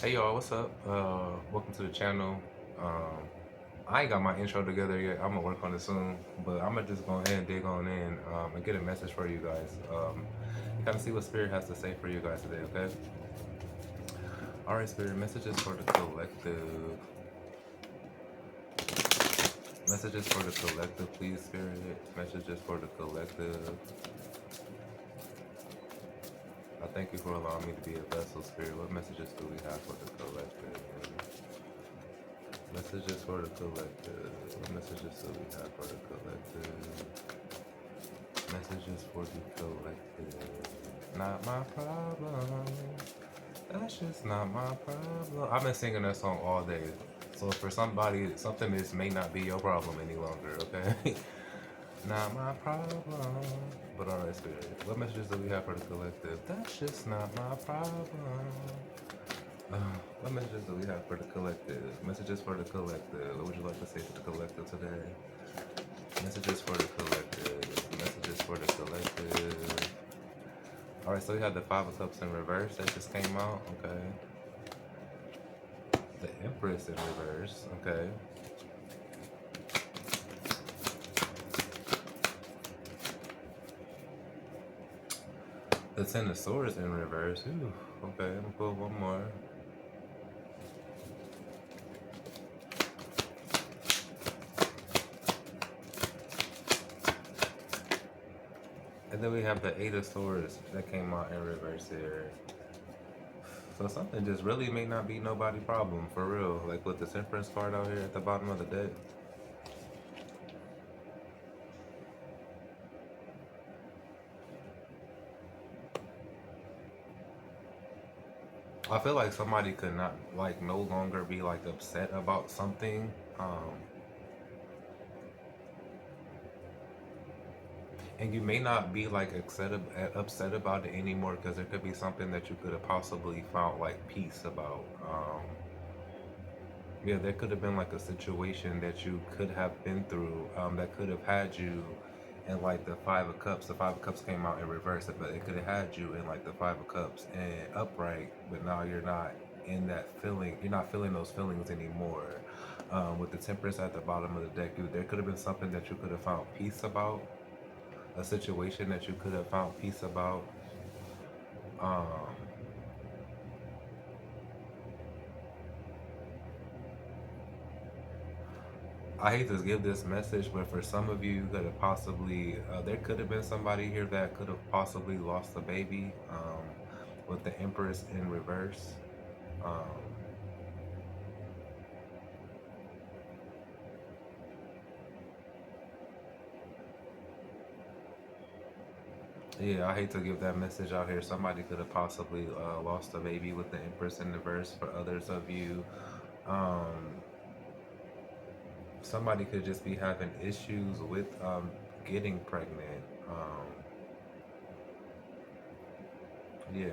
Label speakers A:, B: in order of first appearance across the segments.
A: Hey y'all, what's up? Welcome to the channel. Um, I ain't got my intro together yet. I'm gonna work on it soon, but I'm gonna just go ahead and dig on in and get a message for you guys. Kind of see what Spirit has to say for you guys today, okay? All right, Spirit, messages for the collective. Messages for the collective, please, Spirit. Messages for the collective. I thank you for allowing me to be a vessel, Spirit. What messages do we have for the collective? Messages for the collective. What messages do we have for the collective? Messages for the collective. Not my problem. That's just not my problem. I've been singing that song all day. So for somebody, something this may not be your problem any longer, okay? Not my problem. But alright, Spirit. What messages do we have for the collective? That's just not my problem. What messages do we have for the collective? Messages for the collective. What would you like to say to the collective today? Messages for the collective. Messages for the collective. Alright, so we have the Five of Cups in reverse that just came out. Okay. The Empress in reverse. Okay. The Ten of Swords in reverse. Ooh, okay, I'm gonna pull one more. And then we have the Eight of Swords that came out in reverse here. So something just really may not be nobody problem, for real. Like with the Temperance card out here at the bottom of the deck. I feel like somebody could not, like, no longer be, like, upset about something. And you may not be like upset about it anymore because there could be something that you could have possibly found like peace about. Yeah, there could have been like a situation that you could have been through that could have had you in like the Five of Cups. The Five of Cups came out in reverse, but it could have had you in like the Five of Cups and upright, but now you're not in that feeling. You're not feeling those feelings anymore. With the Temperance at the bottom of the deck, there could have been something that you could have found peace about, a situation that you could have found peace about. Um, I hate to give this message, but for some of you that have possibly, there could have been somebody here that could have possibly lost a baby with the Empress in reverse. Um, yeah, I hate to give that message out here. Somebody could have possibly lost a baby with the Empress in reverse. For others of you, um, somebody could just be having issues with getting pregnant. Yeah,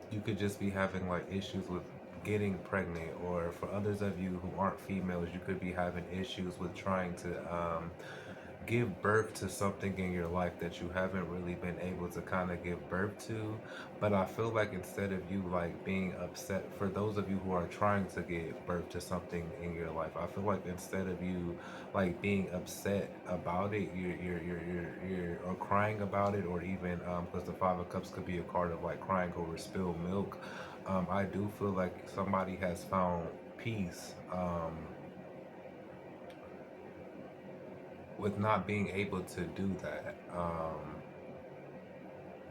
A: you could just be having like issues with getting pregnant, or for others of you who aren't females, you could be having issues with trying to give birth to something in your life that you haven't really been able to kind of give birth to. But I feel like instead of you like being upset, for those of you who are trying to give birth to something in your life, I feel like instead of you like being upset about it, you're or crying about it, or even because the Five of Cups could be a card of like crying over spilled milk. I do feel like somebody has found peace with not being able to do that.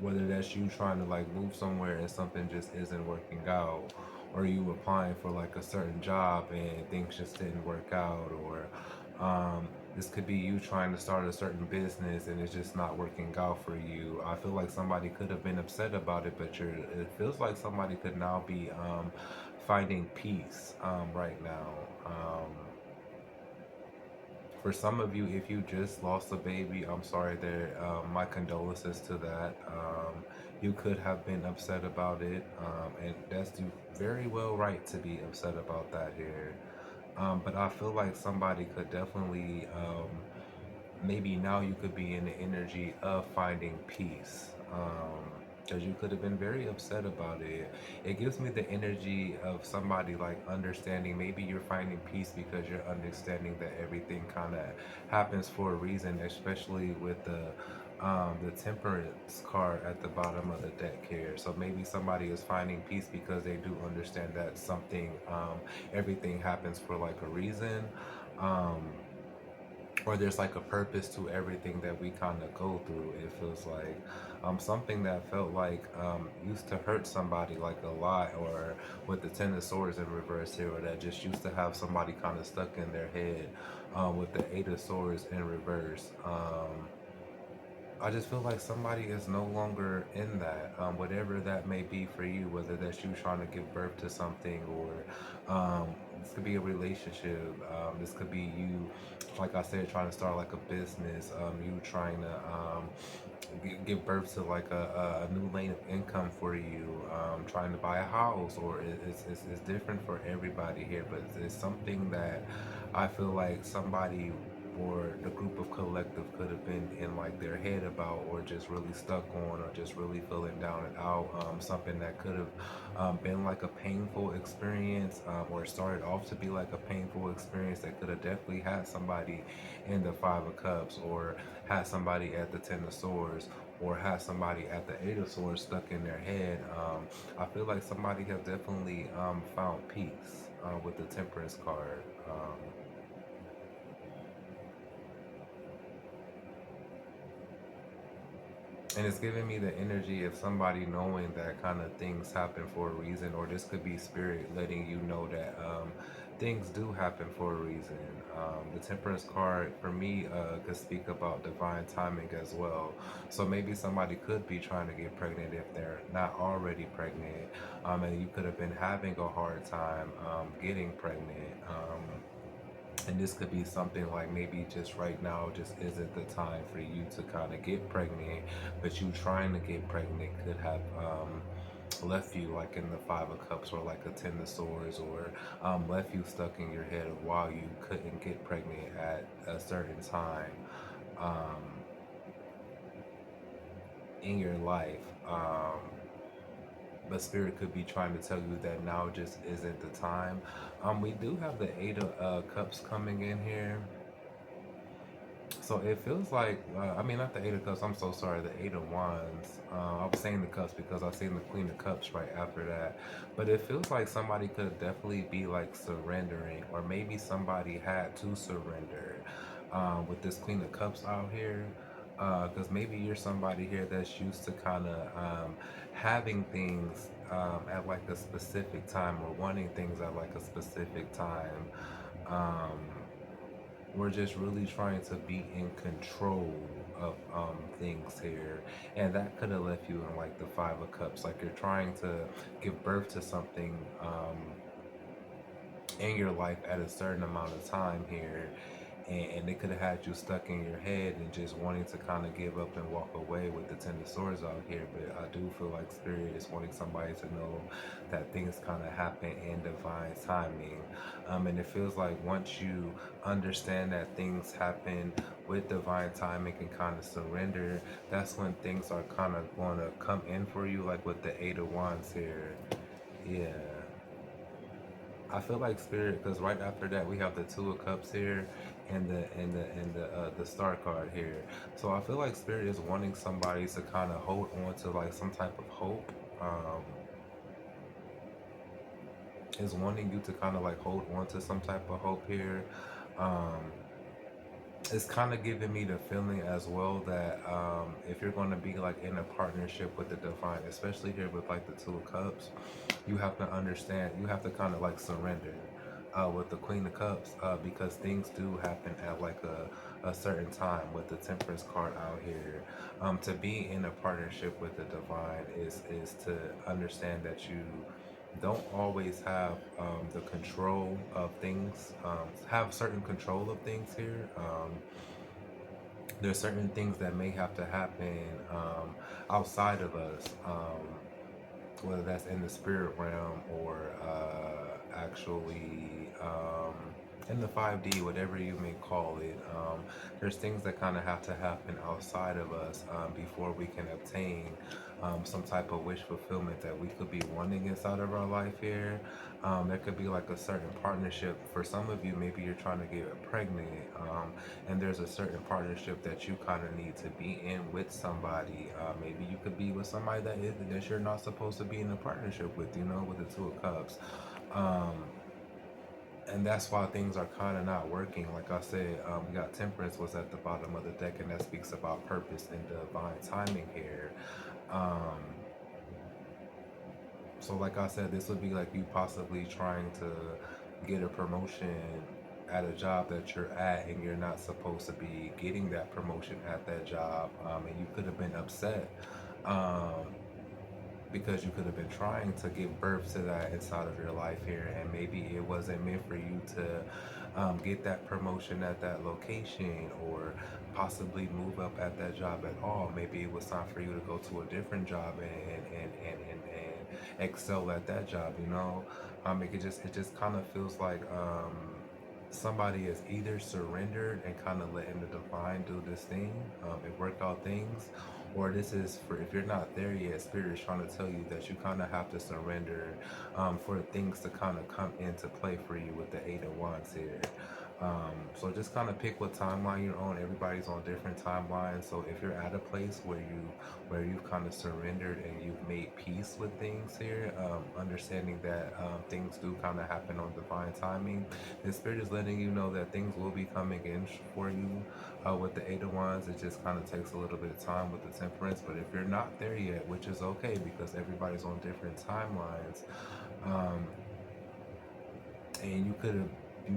A: Whether that's you trying to like move somewhere and something just isn't working out, or you applying for like a certain job and things just didn't work out, or this could be you trying to start a certain business and it's just not working out for you. I feel like somebody could have been upset about it, but it feels like somebody could now be finding peace right now. For some of you, if you just lost a baby, I'm sorry there. My condolences to that. You could have been upset about it, and that's very well right to be upset about that here. But I feel like somebody could definitely, maybe now you could be in the energy of finding peace. because you could have been very upset about it. It gives me the energy of somebody like understanding. Maybe you're finding peace because you're understanding that everything kind of happens for a reason, especially with the temperance card at the bottom of the deck here. So maybe somebody is finding peace because they do understand that something, everything happens for like a reason. Um, or there's like a purpose to everything that we kind of go through. It feels like something that felt like used to hurt somebody like a lot, or with the Ten of Swords in reverse here, or that just used to have somebody kind of stuck in their head with the Eight of Swords in reverse. I just feel like somebody is no longer in that, whatever that may be for you, whether that's you trying to give birth to something, or this could be a relationship. This could be you, like I said, trying to start like a business. You trying to give birth to like a new lane of income for you, trying to buy a house, or it's different for everybody here, but it's something that I feel like somebody or the group of collective could have been in like their head about, or just really stuck on, or just really feeling down and out. Something that could have been like a painful experience, or started off to be like a painful experience, that could have definitely had somebody in the Five of Cups, or had somebody at the Ten of Swords, or had somebody at the Eight of Swords stuck in their head. I feel like somebody has definitely found peace with the Temperance card. And it's giving me the energy of somebody knowing that kind of things happen for a reason, or this could be spirit letting you know that things do happen for a reason. The Temperance card for me could speak about divine timing as well. So maybe somebody could be trying to get pregnant if they're not already pregnant, and you could have been having a hard time getting pregnant. And this could be something like maybe just right now just isn't the time for you to kind of get pregnant, but you trying to get pregnant could have left you like in the Five of Cups, or like a Ten of Swords, or left you stuck in your head of why you couldn't get pregnant at a certain time um, in your life. But spirit could be trying to tell you that now just isn't the time. We do have the Eight of Cups coming in here. So it feels like, I mean, not the Eight of Cups, I'm so sorry, the Eight of Wands. I was saying the Cups because I seen the Queen of Cups right after that. But it feels like somebody could definitely be like surrendering, or maybe somebody had to surrender with this Queen of Cups out here. Because maybe you're somebody here that's used to kind of having things at like a specific time, or wanting things at like a specific time. Um, we're just really trying to be in control of things here, and that could have left you in like the Five of Cups, like you're trying to give birth to something in your life at a certain amount of time here, and it could have had you stuck in your head and just wanting to kind of give up and walk away with the Ten of Swords out here. But I do feel like Spirit is wanting somebody to know that things kind of happen in divine timing. And it feels like once you understand that things happen with divine timing and kind of surrender, that's when things are kind of going to come in for you, like with the Eight of Wands here. Yeah. I feel like Spirit, because right after that we have the Two of Cups here, and the Star card here. So I feel like Spirit is wanting somebody to kind of hold on to like some type of hope. Is wanting you to kind of like hold on to some type of hope here. Um, it's kind of giving me the feeling as well that if you're going to be like in a partnership with the divine, especially here with like the Two of Cups, you have to understand, you have to kind of like surrender with the Queen of Cups, because things do happen at like a certain time with the Temperance card out here. To be in a partnership with the divine is to understand that you don't always have the control of things, have certain control of things here. There's certain things that may have to happen outside of us, whether that's in the spirit realm, or actually in the 5D, whatever you may call it, there's things that kind of have to happen outside of us before we can obtain some type of wish fulfillment that we could be wanting inside of our life here. There could be like a certain partnership. For some of you, maybe you're trying to get pregnant, and there's a certain partnership that you kind of need to be in with somebody. Maybe you could be with somebody that you're not supposed to be in a partnership with, with the Two of Cups. Um, and that's why things are kind of not working. Like I said, we got Temperance was at the bottom of the deck, and that speaks about purpose and divine timing here. Um, so, like I said, this would be like you possibly trying to get a promotion at a job that you're at, and you're not supposed to be getting that promotion at that job, and you could have been upset. Um, because you could have been trying to give birth to that inside of your life here, and maybe it wasn't meant for you to get that promotion at that location, or possibly move up at that job at all. Maybe it was time for you to go to a different job and excel at that job. It just kind of feels like somebody is either surrendered and kind of letting the divine do this thing and work out things, or this is for, if you're not there yet, Spirit is trying to tell you that you kind of have to surrender for things to kind of come into play for you with the Eight of Wands here. So just kind of pick what timeline you're on. Everybody's on different timelines. So if you're at a place where you've kind of surrendered and you've made peace with things here, understanding that things do kind of happen on divine timing, the Spirit is letting you know that things will be coming in for you with the Eight of Wands. It just kind of takes a little bit of time with the Temperance. But if you're not there yet, which is okay because everybody's on different timelines, um, and you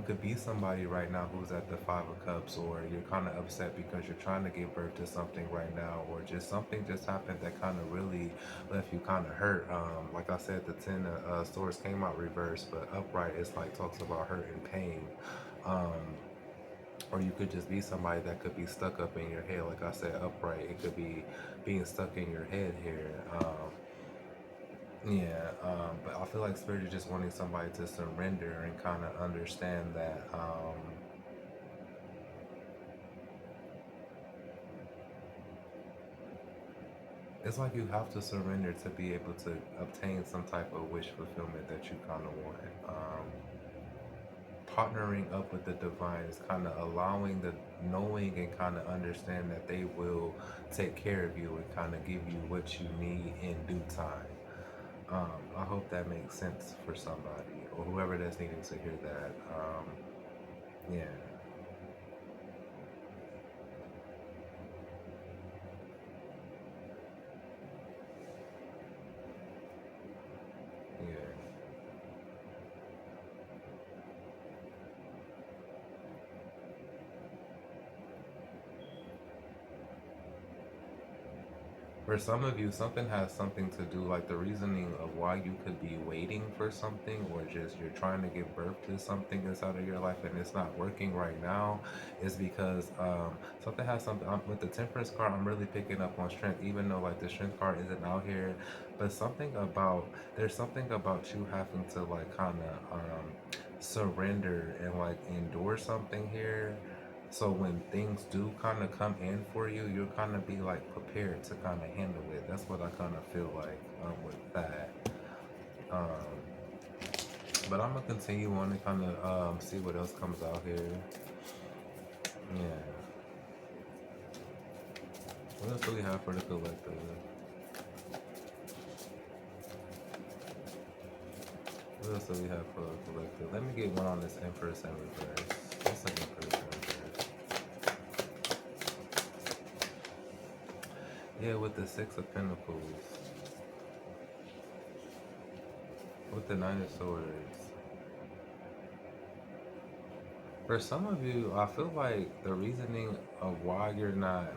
A: could be somebody right now who's at the Five of Cups, or you're kind of upset because you're trying to give birth to something right now, or just something just happened that kind of really left you kind of hurt. Like I said, the Ten of Swords came out reversed, but upright is like talks about hurt and pain. Um, or you could just be somebody that could be stuck up in your head. Like I said, upright, it could be being stuck in your head here. Yeah, but I feel like Spirit is just wanting somebody to surrender and kind of understand that it's like you have to surrender to be able to obtain some type of wish fulfillment that you kind of want. Partnering up with the divine is kind of allowing the knowing and kind of understand that they will take care of you and kind of give you what you need in due time. I hope that makes sense for somebody or whoever that's needing to hear that. Yeah, yeah. For some of you, something has something to do, like the reasoning of why you could be waiting for something, or just you're trying to give birth to something inside of your life and it's not working right now, is because something has something. With the Temperance card, I'm really picking up on strength, even though like the Strength card isn't out here. But there's something about you having to like kind of surrender and like endure something here, so when things do kind of come in for you, you'll kind of be like prepared to kind of handle it. That's what I kind of feel like with that. Um, but I'm gonna continue on and kind of see what else comes out here. Yeah. What else do we have for the collective? What else do we have for the collective? Let me get one on this Empress and reverse. What's an Empress and reverse? Yeah, with the Six of Pentacles, with the Nine of Swords. For some of you, I feel like the reasoning of why you're not.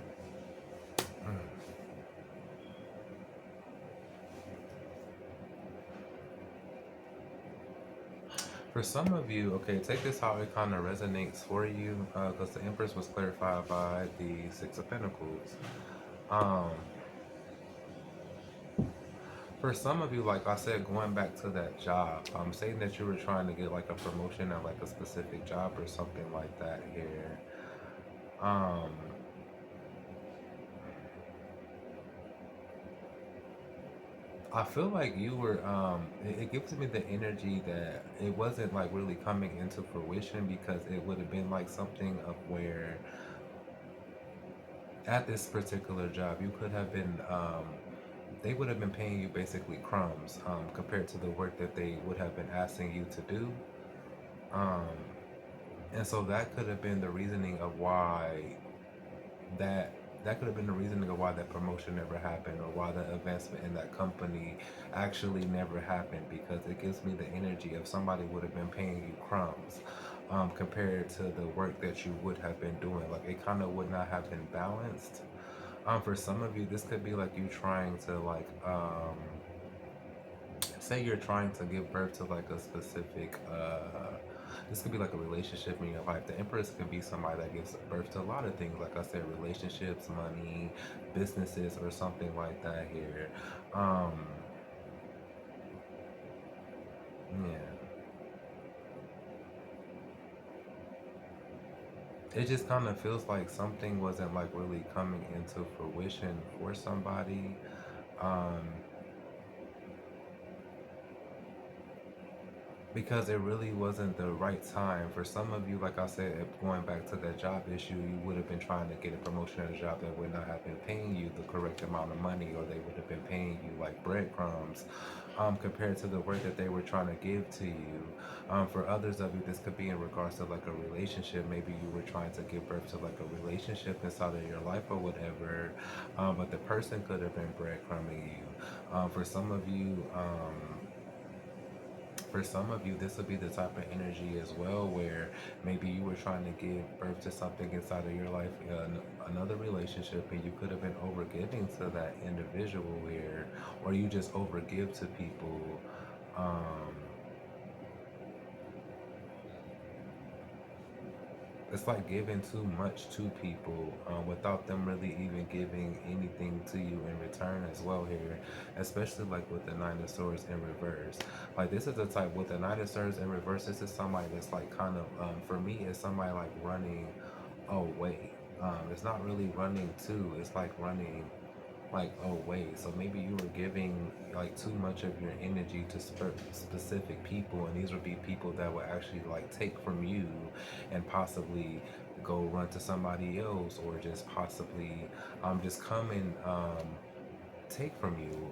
A: For some of you, okay, take this how it kind of resonates for you, because the Empress was clarified by the Six of Pentacles. Um, For some of you, like I said, going back to that job, saying that you were trying to get like a promotion at like a specific job or something like that here. Um, I feel like you were, it gives me the energy that it wasn't like really coming into fruition because it would have been like something of where at this particular job you could have been, they would have been paying you basically crumbs, compared to the work that they would have been asking you to do. Um, and so that could have been the reasoning of why that that could have been the reasoning of why that promotion never happened or why the advancement in that company actually never happened, because it gives me the energy of somebody would have been paying you crumbs, compared to the work that you would have been doing. Like it kind of would not have been balanced. For some of you, this could be like you trying to like, say you're trying to give birth to like a specific, this could be like a relationship in your life. The Empress could be somebody that gives birth to a lot of things, like I said, relationships, money, businesses, or something like that here. um yeah, it just kind of feels like something wasn't like really coming into fruition for somebody. um because it really wasn't the right time for some of you. Like I said, going back to that job issue, you would have been trying to get a promotion at a job that would not have been paying you the correct amount of money, or they would have been paying you like breadcrumbs, compared to the work that they were trying to give to you. For others of you, this could be in regards to like a relationship. Maybe you were trying to give birth to like a relationship inside of your life or whatever, but the person could have been breadcrumbing you. For some of you, this would be the type of energy as well where maybe you were trying to give birth to something inside of your life, another relationship, and you could have been overgiving to that individual here, or you just overgive to people. Um, it's like giving too much to people, without them really even giving anything to you in return as well here, especially like with the Nine of Swords in reverse. Like this is the type with the Nine of Swords in reverse, this is somebody that's like kind of, for me, it's somebody like running away. It's not really running to, it's like running like, oh wait, so maybe you were giving like too much of your energy to specific people, and these would be people that would actually like take from you and possibly go run to somebody else, or just possibly just come and take from you,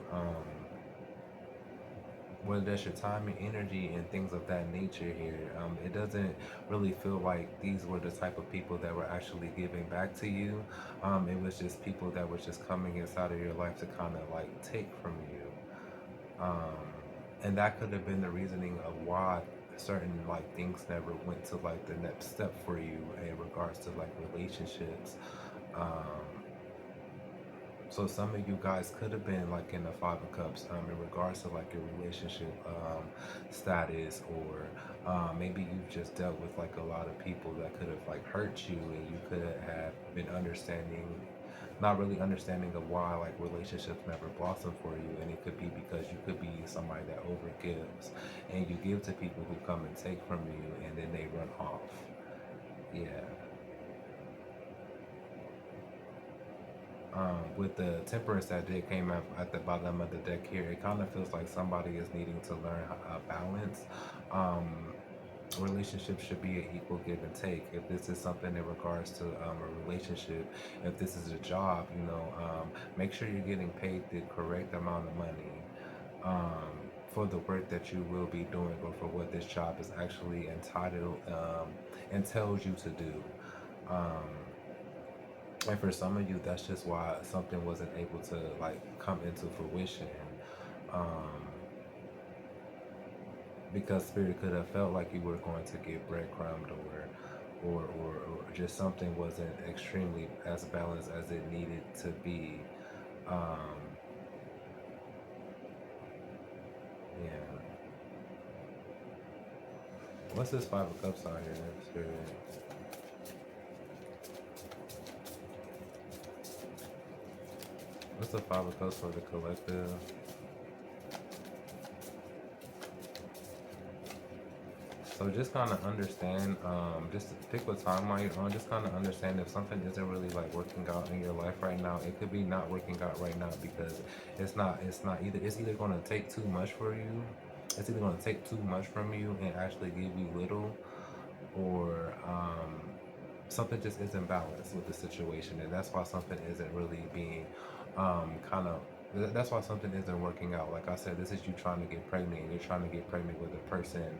A: whether that's your time and energy and things of that nature here. It doesn't really feel like these were the type of people that were actually giving back to you. It was just people that were just coming inside of your life to kind of like take from you. Um, and that could have been the reasoning of why certain like things never went to like the next step for you in regards to like relationships. Um, so some of you guys could have been like in the Five of Cups, in regards to like your relationship, status, or maybe you've just dealt with like a lot of people that could have like hurt you, and you could have been understanding, not really understanding of why like relationships never blossom for you. And it could be because you could be somebody that overgives, and you give to people who come and take from you, and then they run off. Yeah. With the temperance that did came up at the bottom of the deck here, it kind of feels like somebody is needing to learn a balance. Um, Relationships should be an equal give and take. If this is something in regards to a relationship, if this is a job, make sure you're getting paid the correct amount of money, for the work that you will be doing, or for what this job is actually entitled, and tells you to do. Um, and for some of you, that's just why something wasn't able to like come into fruition. Um, because spirit could have felt like you were going to get breadcrumbed, or just something wasn't extremely as balanced as it needed to be. Um, yeah. What's this Five of Cups out here, spirit? What's the Five of Cups for the collective? So just kind of understand, just pick what timeline you're on. Just kind of understand if something isn't really like working out in your life right now. It could be not working out right now because it's either going to take too much for you. It's either going to take too much from you and actually give you little, or something just isn't balanced with the situation, and that's why something isn't really being kind of. That's why something isn't working out. Like I said, this is you trying to get pregnant, and you're trying to get pregnant with a person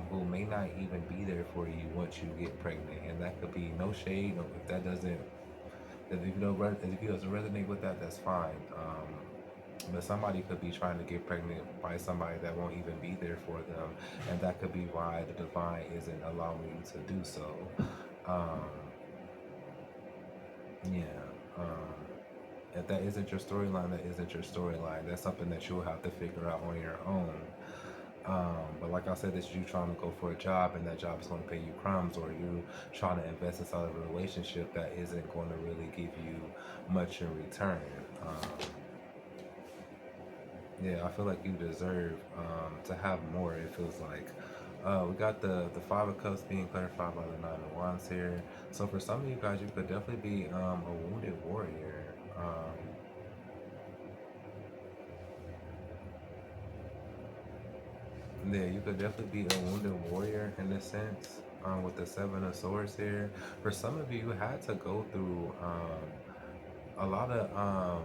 A: who may not even be there for you once you get pregnant, and that could be no shade. Or if that doesn't, if you doesn't resonate with that, that's fine. But somebody could be trying to get pregnant by somebody that won't even be there for them, and that could be why the divine isn't allowing you to do so. Um, yeah. Um, if that isn't your storyline, that isn't your storyline. That's something that you'll have to figure out on your own. But like I said, this is you trying to go for a job, and that job is going to pay you crumbs, or you trying to invest inside of a relationship that isn't going to really give you much in return. Yeah, I feel like you deserve to have more. It feels like we got the Five of Cups being clarified by the Nine of Wands here. So for some of you guys, you could definitely be a wounded warrior. Yeah, you could definitely be a wounded warrior in a sense. With the Seven of Swords here, for some of you, you had to go through a lot of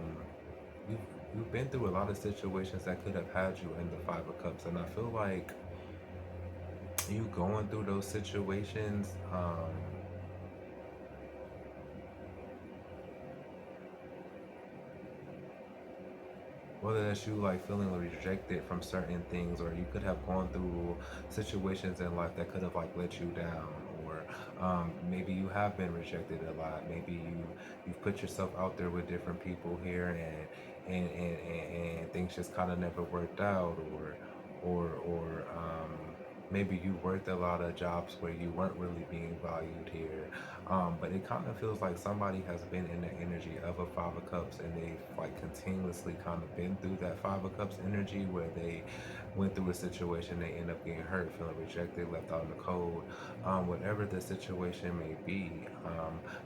A: you've you've been through a lot of situations that could have had you in the Five of Cups, and I feel like you going through those situations, whether that's you like feeling rejected from certain things, or you could have gone through situations in life that could have like let you down, or maybe you have been rejected a lot. Maybe you've put yourself out there with different people here, and things just kind of never worked out, or maybe you worked a lot of jobs where you weren't really being valued here. But it kind of feels like somebody has been in the energy of a Five of Cups, and they've like continuously kind of been through that Five of Cups energy where they went through a situation, they end up getting hurt, feeling rejected, left out in the cold, whatever the situation may be.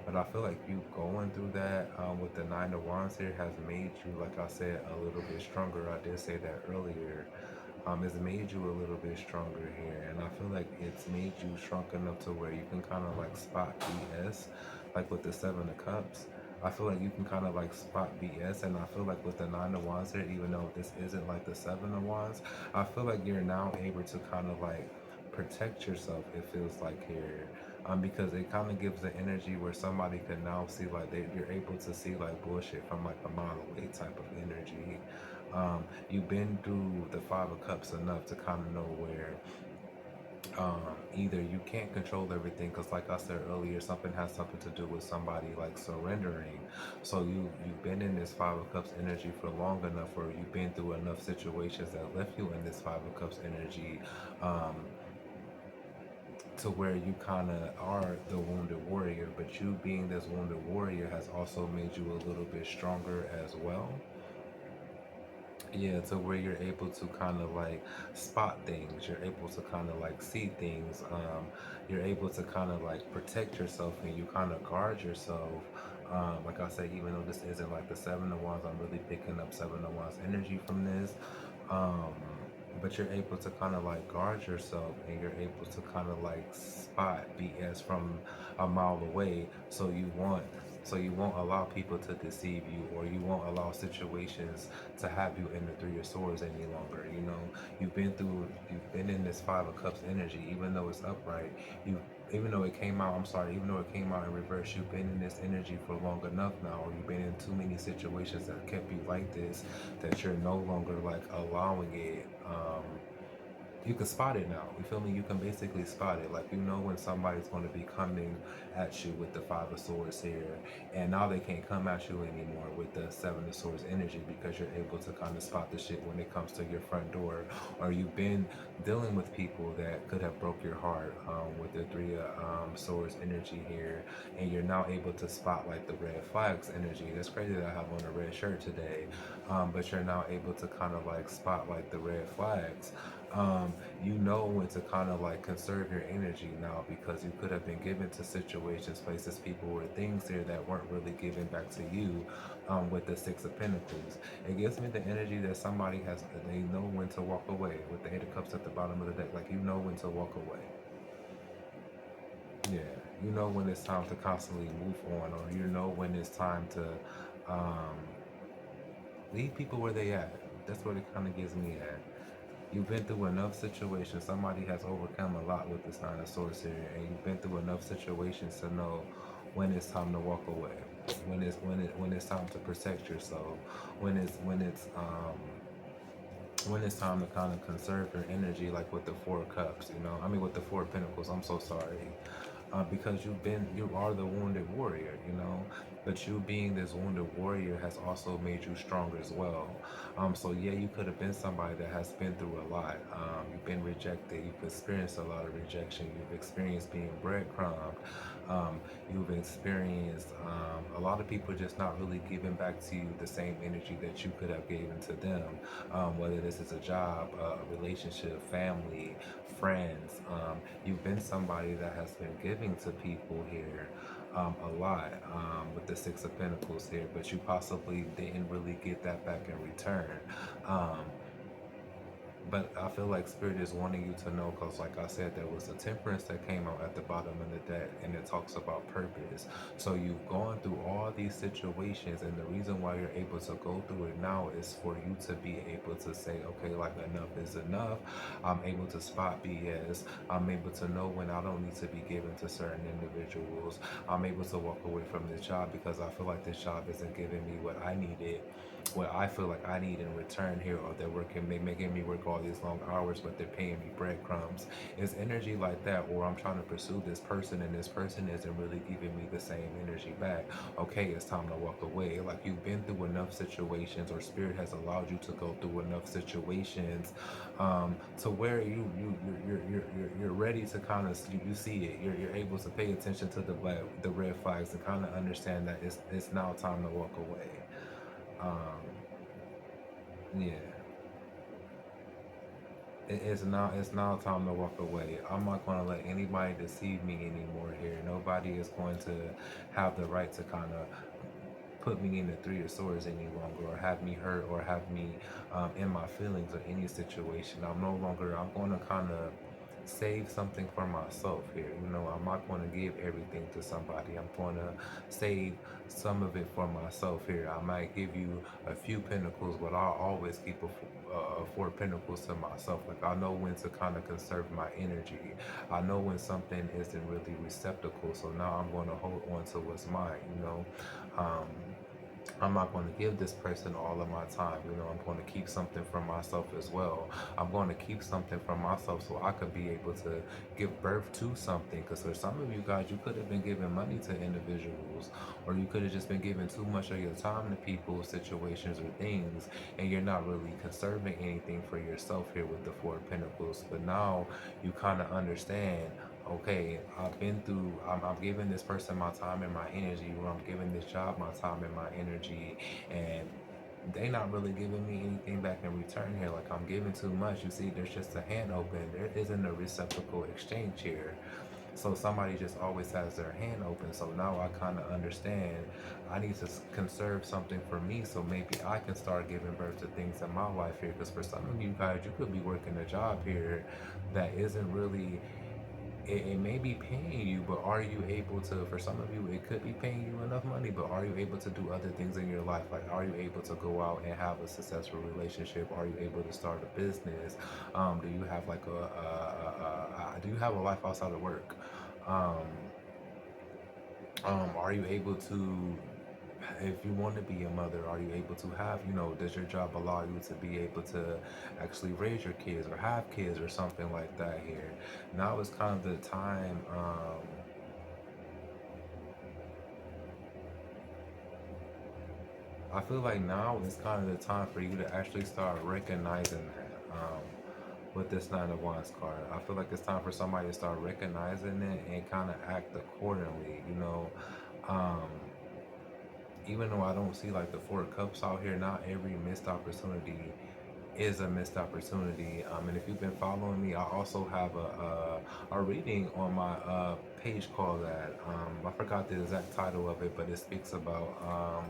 A: But I feel like you going through that with the Nine of Wands here has made you, like I said, a little bit stronger. I did say that earlier. It's made you a little bit stronger here, and I feel like it's made you shrunk enough to where you can kind of like spot BS, like with the Seven of Cups. I feel like you can kind of like spot BS, and I feel like with the Nine of Wands here, even though this isn't like the Seven of Wands, I feel like you're now able to kind of like protect yourself. It feels like here, because it kind of gives the energy where somebody can now see like you're able to see like bullshit from like a mile away type of energy. You've been through the Five of Cups enough to kind of know where either you can't control everything, because like I said earlier, something has something to do with somebody like surrendering. So you've been in this Five of Cups energy for long enough, or you've been through enough situations that left you in this Five of Cups energy, um, to where you kind of are the wounded warrior. But you being this wounded warrior has also made you a little bit stronger as well. Yeah, to where you're able to kind of like spot things, you're able to kind of like see things, you're able to kind of like protect yourself, and you kind of guard yourself. Like I said, even though this isn't like the Seven of Wands, I'm really picking up Seven of Wands energy from this. Um, but you're able to kind of like guard yourself, and you're able to kind of like spot BS from a mile away. So you won't allow people to deceive you, or you won't allow situations to have you in the Three of Swords any longer. You know, you've been in this Five of Cups energy, even though it's upright. You, even though it came out, I'm sorry, even though it came out in reverse, you've been in this energy for long enough now, or you've been in too many situations that kept you like this, that you're no longer like allowing it. You can spot it now. You feel me? You can basically spot it. Like, you know when somebody's going to be coming at you with the Five of Swords here, and now they can't come at you anymore with the Seven of Swords energy, because you're able to kind of spot the shit when it comes to your front door. Or you've been dealing with people that could have broke your heart with the Three of Swords energy here, and you're now able to spot like the red flags energy. That's crazy that I have on a red shirt today, but you're now able to kind of like spot like the red flags. you know when to kind of like conserve your energy now, because you could have been given to situations, places, people, or things here that weren't really given back to you. With the Six of Pentacles, it gives me the energy that somebody has, they know when to walk away. With the Eight of Cups at the bottom of the deck, like you know when to walk away. Yeah, you know when it's time to constantly move on, or you know when it's time to um, leave people where they at. That's what it kind of gives me at. You've been through enough situations. Somebody has overcome a lot with this Nine of Swords here, and you've been through enough situations to know when it's time to walk away, when it's time to protect yourself, when it's time to kind of conserve your energy, like with the Four of Cups. I mean with the Four of Pentacles. I'm so sorry. Because you are the wounded warrior, but you being this wounded warrior has also made you stronger as well. So yeah, you could have been somebody that has been through a lot. You've been rejected. You've experienced a lot of rejection. You've experienced being breadcrumbed. You've experienced a lot of people just not really giving back to you the same energy that you could have given to them. Whether this is a job, a relationship, family, friends. You've been somebody that has been giving to people here a lot, with the Six of Pentacles here, but you possibly didn't really get that back in return. Um, but I feel like Spirit is wanting you to know, because like I said, there was a Temperance that came out at the bottom of the deck, and it talks about purpose. So you've gone through all these situations, and the reason why you're able to go through it now is for you to be able to say, okay, like enough is enough. I'm able to spot BS. I'm able to know when I don't need to be given to certain individuals. I'm able to walk away from this job because I feel like this job isn't giving me what I needed, what I feel like I need in return here, or they're making me work all these long hours, but they're paying me breadcrumbs. It's energy like that, or I'm trying to pursue this person, and this person isn't really giving me the same energy back. Okay, it's time to walk away. Like you've been through enough situations, or Spirit has allowed you to go through enough situations, to where you're ready to kind of you see it. You're able to pay attention to the red flags and kind of understand that it's now time to walk away. Um, yeah, it's now time to walk away. I'm not going to let anybody deceive me anymore here. Nobody is going to have the right to kind of put me in the Three of Swords any longer, or have me hurt, or have me in my feelings, or any situation. I'm going to kind of save something for myself here. I'm not going to give everything to somebody. I'm going to save some of it for myself here. I might give you a few pentacles, but I'll always keep four pentacles to myself. Like I know when to kind of conserve my energy. I know when something isn't really receptacle. So now I'm going to hold on to what's mine. Um, I'm not going to give this person all of my time. I'm going to keep something for myself as well. I'm going to keep something for myself so I could be able to give birth to something. Because for some of you guys, you could have been giving money to individuals, or you could have just been giving too much of your time to people, situations, or things, and you're not really conserving anything for yourself here with the Four of Pentacles. But now you kind of understand, okay, I'm giving this person my time and my energy, or I'm giving this job my time and my energy, and they not really giving me anything back in return here. Like I'm giving too much. You see, there's just a hand open. There isn't a reciprocal exchange here. So somebody just always has their hand open. So now I kind of understand I need to conserve something for me, so maybe I can start giving birth to things in my life here. Because for some of you guys, you could be working a job here that isn't really, it may be paying you, but are you able to, for some of you, it could be paying you enough money, but are you able to do other things in your life? Like, are you able to go out and have a successful relationship? Are you able to start a business? Do you have like do you have a life outside of work? Um, are you able to, if you want to be a mother, are you able to have, does your job allow you to be able to actually raise your kids or have kids or something like that here? Now is kind of the time. I feel like now is kind of the time for you to actually start recognizing that. With this Nine of Wands card, I feel like it's time for somebody to start recognizing it and kind of act accordingly. Um, Even though I don't see like the Four of Cups out here, not every missed opportunity is a missed opportunity. And if you've been following me, I also have a reading on my page called that. I forgot the exact title of it, but it speaks about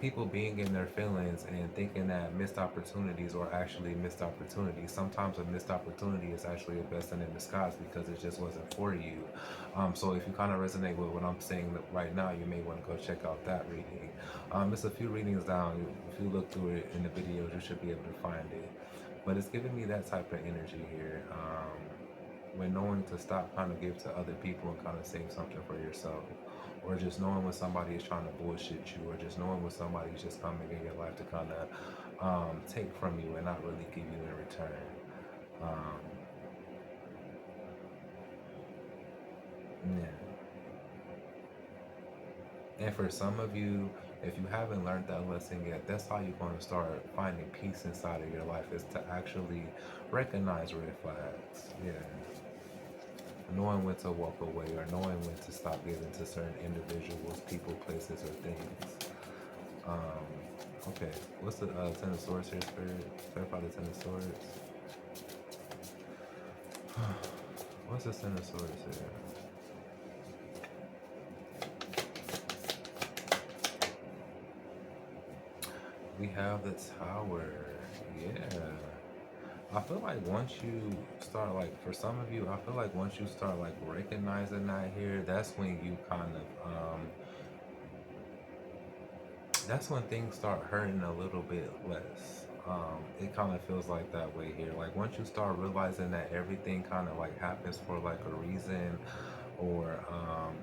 A: people being in their feelings and thinking that missed opportunities are actually missed opportunities. Sometimes a missed opportunity is actually a blessing in disguise because it just wasn't for you. So if you kind of resonate with what I'm saying right now, you may want to go check out that reading. It's a few readings down. If you look through it in the videos, you should be able to find it. But it's giving me that type of energy here. When knowing to stop kind of give to other people and kind of save something for yourself, or just knowing when somebody is trying to bullshit you, or just knowing when somebody's just coming in your life to kind of take from you and not really give you in return. Um, yeah. And for some of you, if you haven't learned that lesson yet, that's how you're going to start finding peace inside of your life, is to actually recognize red flags. Yeah. Knowing when to walk away, or knowing when to stop giving to certain individuals, people, places, or things. Um, okay, what's the Ten of Swords here, Spirit? Clarify the Ten of Swords. What's the Ten of Swords here? We have the Tower. Yeah. I feel like once you start, like, for some of you, I feel like once you start like recognizing that here, that's when you kind of that's when things start hurting a little bit less. It kind of feels like that way here. Like once you start realizing that everything kind of like happens for like a reason, or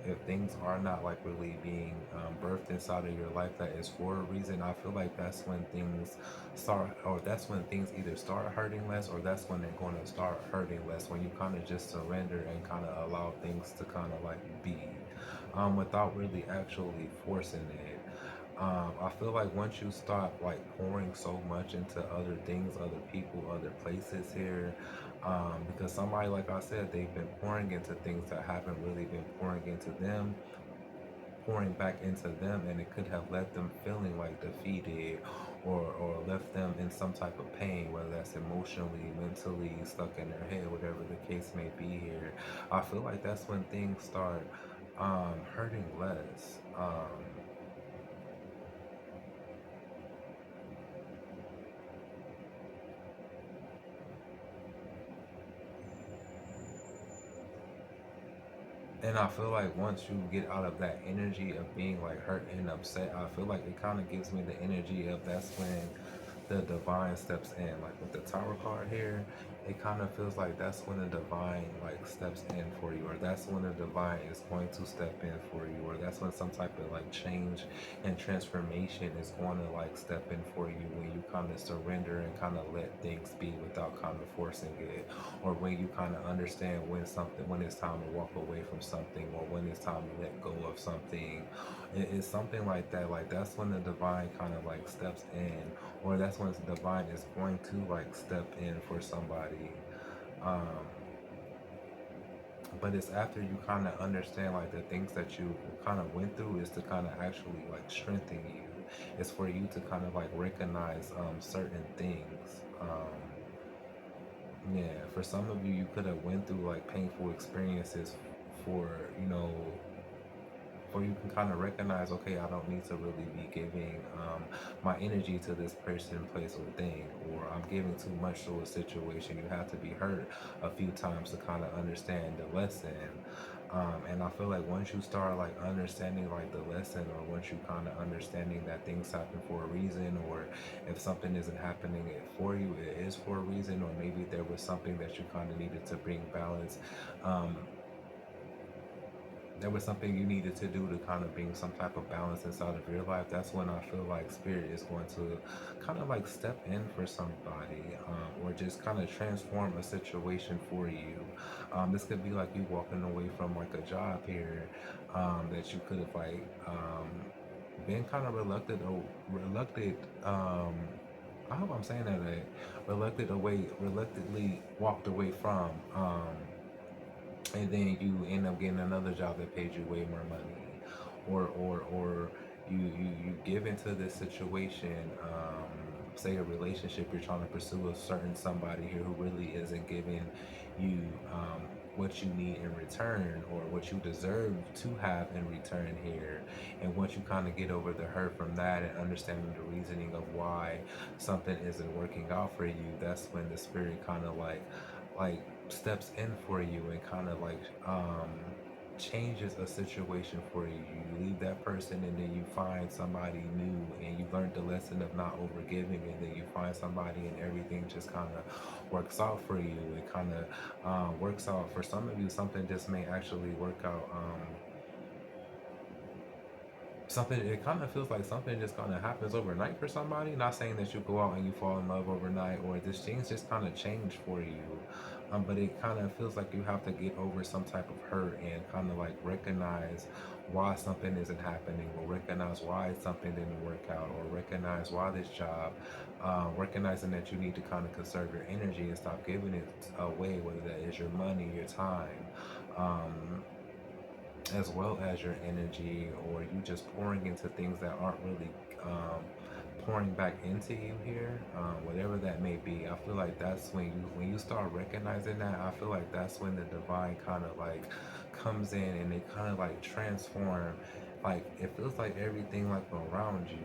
A: if things are not like really being birthed inside of your life that is for a reason, I feel like that's when things start, or that's when things either start hurting less, or that's when they're going to start hurting less, when you kind of just surrender and kind of allow things to kind of like be, without really actually forcing it. I feel like once you stop like pouring so much into other things, other people, other places here, because somebody, like I said, they've been pouring into things that haven't really been pouring into them, pouring back into them, and it could have left them feeling like defeated, or left them in some type of pain, whether that's emotionally, mentally, stuck in their head, whatever the case may be here. I feel like that's when things start hurting less. And I feel like once you get out of that energy of being like hurt and upset, I feel like it kind of gives me the energy of that's when the divine steps in. Like with the Tower card here, it kind of feels like that's when the divine like steps in for you, or that's when the divine is going to step in for you, or that's when some type of like change and transformation is going to like step in for you, when you kind of surrender and kind of let things be without kind of forcing it, or when you kind of understand when it's time to walk away from something, or when it's time to let go of something. It's something like that. Like that's when the divine kind of like steps in, or that's when the divine is going to like step in for somebody. Um, but it's after you kind of understand like the things that you kind of went through, is to kind of actually like strengthen you. It's for you to kind of like recognize certain things. Yeah, for some of you, you could have went through like painful experiences for, you know, or you can kind of recognize, okay, I don't need to really be giving my energy to this person, place, or thing, or I'm giving too much to a situation. You have to be hurt a few times to kind of understand the lesson. And I feel like once you start like understanding like the lesson, or once you kind of understanding that things happen for a reason, or if something isn't happening for you, it is for a reason, or maybe there was something that you kind of needed to bring balance. Um, there was something you needed to do to kind of bring some type of balance inside of your life. That's when I feel like spirit is going to kind of like step in for somebody, or just kind of transform a situation for you. This could be like you walking away from like a job here, that you could have like been kind of reluctant. I hope I'm saying that right. Reluctantly walked away from. And then you end up getting another job that pays you way more money, or you give into this situation, say a relationship, you're trying to pursue a certain somebody here who really isn't giving you what you need in return or what you deserve to have in return here. And once you kind of get over the hurt from that and understanding the reasoning of why something isn't working out for you, that's when the spirit kind of like steps in for you and kind of like changes a situation for you. You leave that person and then you find somebody new, and you learned the lesson of not overgiving, and then you find somebody and everything just kind of works out for you. It kind of works out for some of you. Something just may actually work out. Something, it kind of feels like something just kind of happens overnight for somebody. Not saying that you go out and you fall in love overnight, or this things just kind of change for you, but it kind of feels like you have to get over some type of hurt and kind of like recognize why something isn't happening, or recognize why something didn't work out, or recognize why this job, recognizing that you need to kind of conserve your energy and stop giving it away, whether that is your money, your time, um, as well as your energy, or you just pouring into things that aren't really pouring back into you here, whatever that may be. I feel like that's when you start recognizing that. I feel like that's when the divine kind of like comes in and they kind of like transform. Like it feels like everything like around you.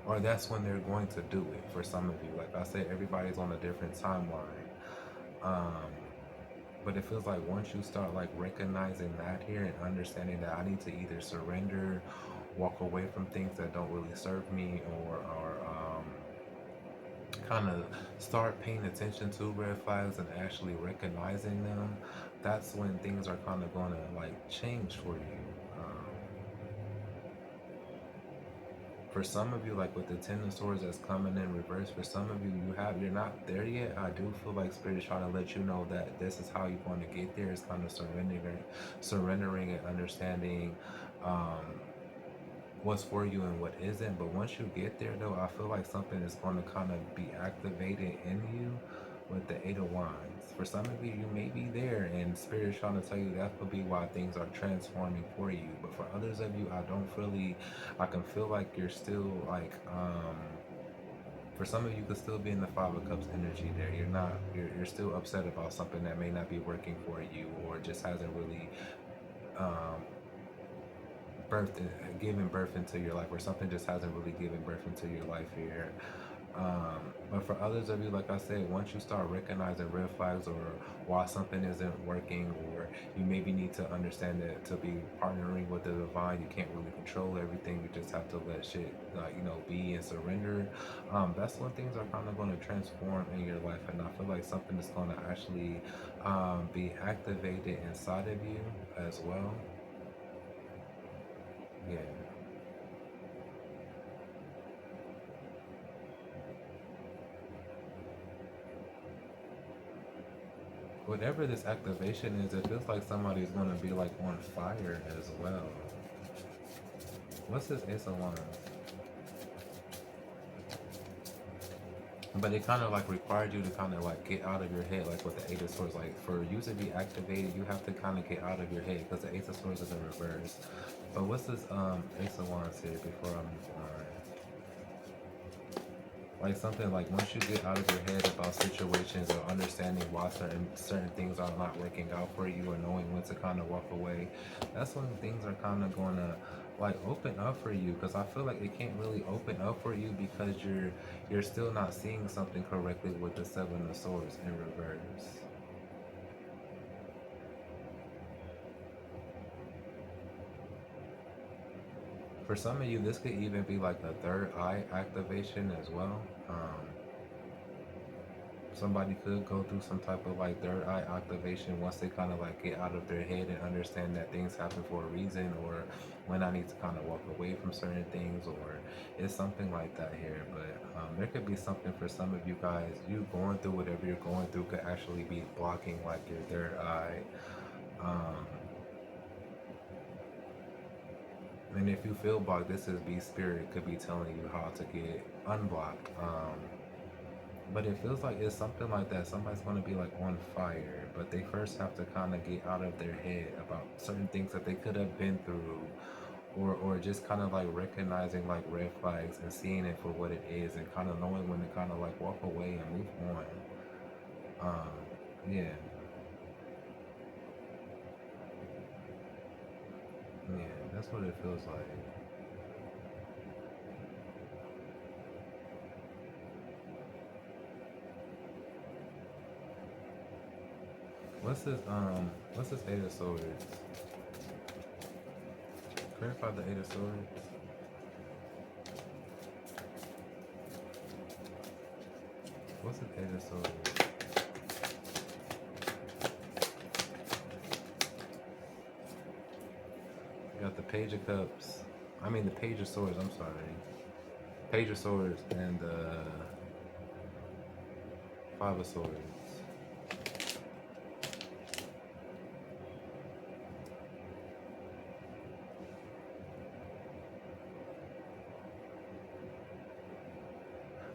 A: Or that's when they're going to do it for some of you. Like I said, everybody's on a different timeline. Um, but it feels like once you start like recognizing that here and understanding that I need to either surrender, walk away from things that don't really serve me, or kind of start paying attention to red flags and actually recognizing them, that's when things are kind of going to like change for you. Um, for some of you, like with the Ten of Swords that's coming in reverse, for some of you, you're not there yet. I do feel like Spirit is trying to let you know that this is how you're going to get there. It's kind of surrendering and understanding um, what's for you and what isn't. But once you get there, though, I feel like something is going to kind of be activated in you with the Eight of Wands. For some of you, you may be there, and Spirit is trying to tell you that could be why things are transforming for you. But for others of you, I don't really, I can feel like you're still like, for some of you, could still be in the Five of Cups energy there. You're still upset about something that may not be working for you, or just hasn't really um, given birth into your life, or something just hasn't really given birth into your life here. But for others of you, like I said, once you start recognizing red flags or why something isn't working, or you maybe need to understand that to be partnering with the divine, you can't really control everything. You just have to let shit, be and surrender. That's when things are kind of going to transform in your life, and I feel like something is going to actually be activated inside of you as well. Yeah. Whatever this activation is, it feels like somebody's going to be like on fire as well. What's this Ace of Wands? But it kind of like required you to kind of like get out of your head, like with the Eight of Swords. Like for you to be activated, you have to kind of get out of your head because the Ace of Swords is in reverse. But what's this Ace of Wands here before I move on? Like something like once you get out of your head about situations or understanding why certain things are not working out for you, or knowing when to kind of walk away, that's when things are kind of going to like open up for you. Because I feel like it can't really open up for you because you're still not seeing something correctly with the Seven of Swords in reverse. For some of you, this could even be like a third eye activation as well. Somebody could go through some type of like third eye activation once they kind of like get out of their head and understand that things happen for a reason, or when I need to kind of walk away from certain things, or it's something like that here. But there could be something for some of you guys. You going through whatever you're going through could actually be blocking like your third eye. Um, and if you feel blocked, this is B Spirit could be telling you how to get unblocked. But it feels like it's something like that. Somebody's going to be like on fire, but they first have to kind of get out of their head about certain things that they could have been through, or just kind of like recognizing like red flags and seeing it for what it is and kind of knowing when to kind of like walk away and move on. Yeah, yeah, that's what it feels like. What's this Eight of Swords? Clarify the Eight of Swords. What's the Eight of Swords? You got the Page of Cups. I mean the Page of Swords, I'm sorry. Page of Swords and the Five of Swords.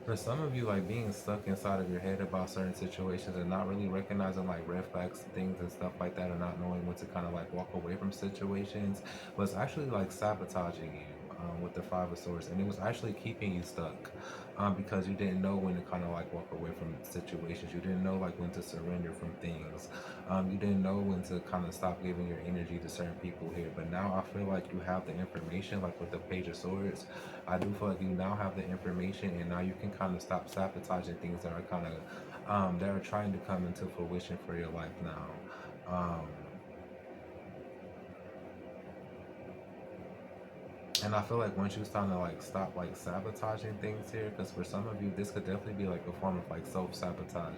A: For some of you, like being stuck inside of your head about certain situations and not really recognizing like red flags, things and stuff like that, and not knowing when to kind of like walk away from situations, was actually like sabotaging you. With the Five of Swords, and it was actually keeping you stuck because you didn't know when to kind of like walk away from situations. You didn't know like when to surrender from things. You didn't know when to kind of stop giving your energy to certain people here. But now I feel like you have the information, like with the Page of Swords. I do feel like you now have the information, and now you can kind of stop sabotaging things that are kind of that are trying to come into fruition for your life now. And I feel like once you start to like stop like sabotaging things here, because for some of you this could definitely be like a form of like self-sabotage,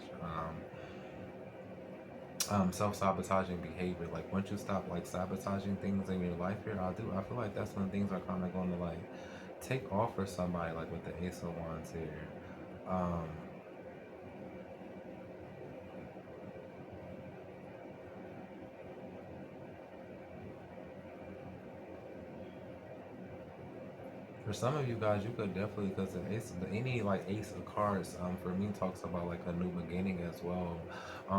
A: self-sabotaging behavior. Like once you stop like sabotaging things in your life here, I feel like that's when things are kind of going to like take off for somebody, like with the Ace of Wands here. Um, For some of you guys, you could definitely, because any like Ace of Cards, for me talks about like a new beginning as well.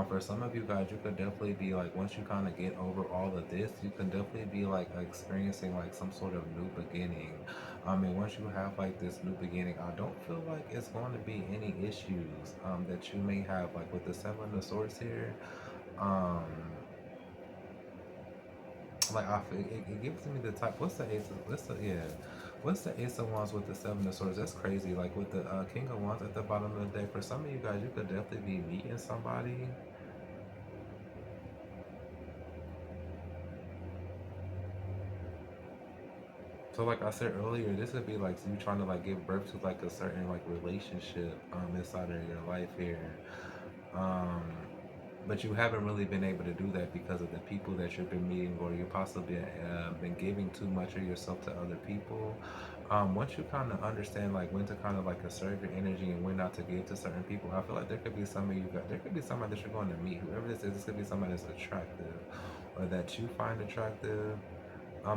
A: For some of you guys, you could definitely be like, once you kind of get over all of this, you can definitely be like experiencing like some sort of new beginning. And once you have like this new beginning, I don't feel like it's going to be any issues that you may have, like with the Seven of Swords here. Um, like it gives me the type. What's the Ace? What's the yeah? What's the Ace of Wands with the Seven of Swords? That's crazy. Like with the King of Wands at the bottom of the deck. For some of you guys, you could definitely be meeting somebody. So like I said earlier, this could be like you trying to like give birth to like a certain like relationship inside of your life here. Um, but you haven't really been able to do that because of the people that you've been meeting, or you possibly been giving too much of yourself to other people. Once you kind of understand like when to kind of like conserve your energy and when not to give to certain people, I feel like there could be some of you got there could be somebody that you're going to meet, whoever this is. This could be somebody that's attractive or that you find attractive.